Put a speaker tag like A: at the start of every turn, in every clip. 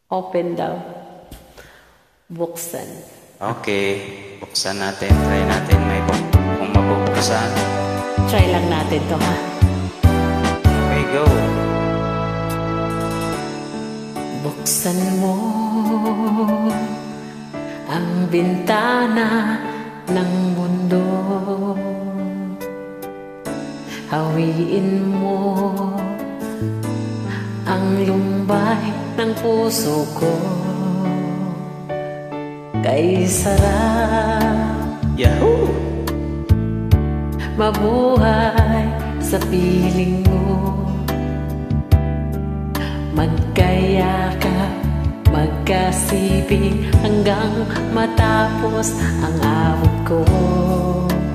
A: Open daw. Buksan.
B: Okay, buksan natin. Try natin kung mabubuksan.
A: Try lang natin to, ha?
B: Okay, go.
A: Buksan mo ang bintana ng mundo. Hawiin mo ang lumbay ng puso ko. Kay sarap
B: Yahoo!
A: mabuhay sa piling mo. Magkayakap, magkasiping hanggang matapos ang abot ko.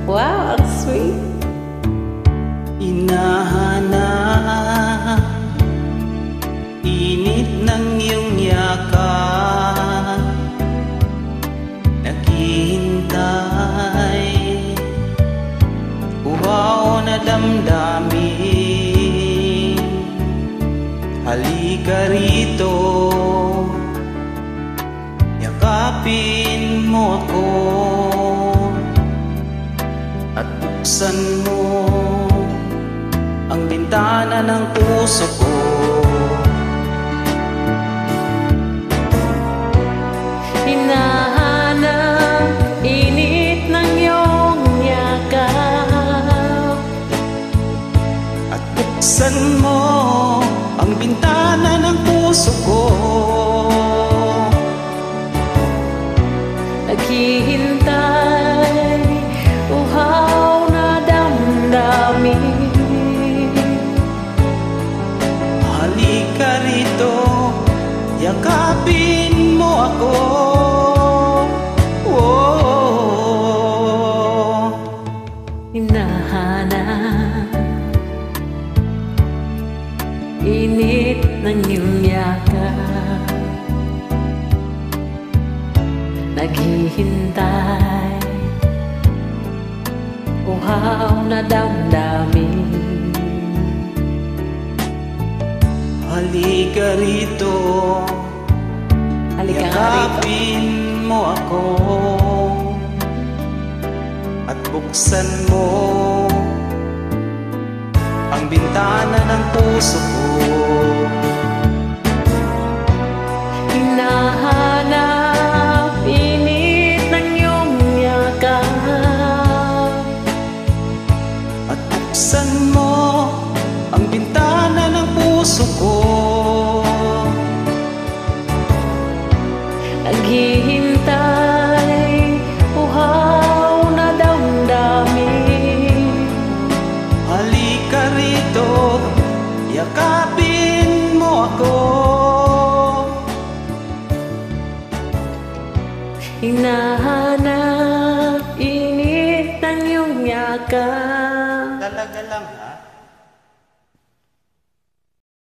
A: Wow, ang sweet!
B: Hinahanap init ng iyong yakap, naghihintay uhaw na damdamin. Halika rito, yakapin mo ako at buksan mo ang bintana ng puso ko.
A: Hinahanap init ng iyong yakap
B: At buksan mo ang bintana ng puso ko.
A: Naghihintay, uhaw na damdamin.
B: Halika rito, yakapin mo ako. Oh,
A: Hinahanap init ng iyong yakap, naghihintay, uhaw na damdamin.
B: halika rito,
A: Halika nga rito.
B: yakapin mo ako at buksan mo ang bintana ng puso ko.
A: Hinahanap init ng iyong yakap,
B: At buksan mo ang bintana ng puso ko.
A: naghihintay, uhaw na damdamin.
B: Halika rito, yakapin mo ako.
A: Hinahanap init ng iyong yakap.
B: Talaga lang ha.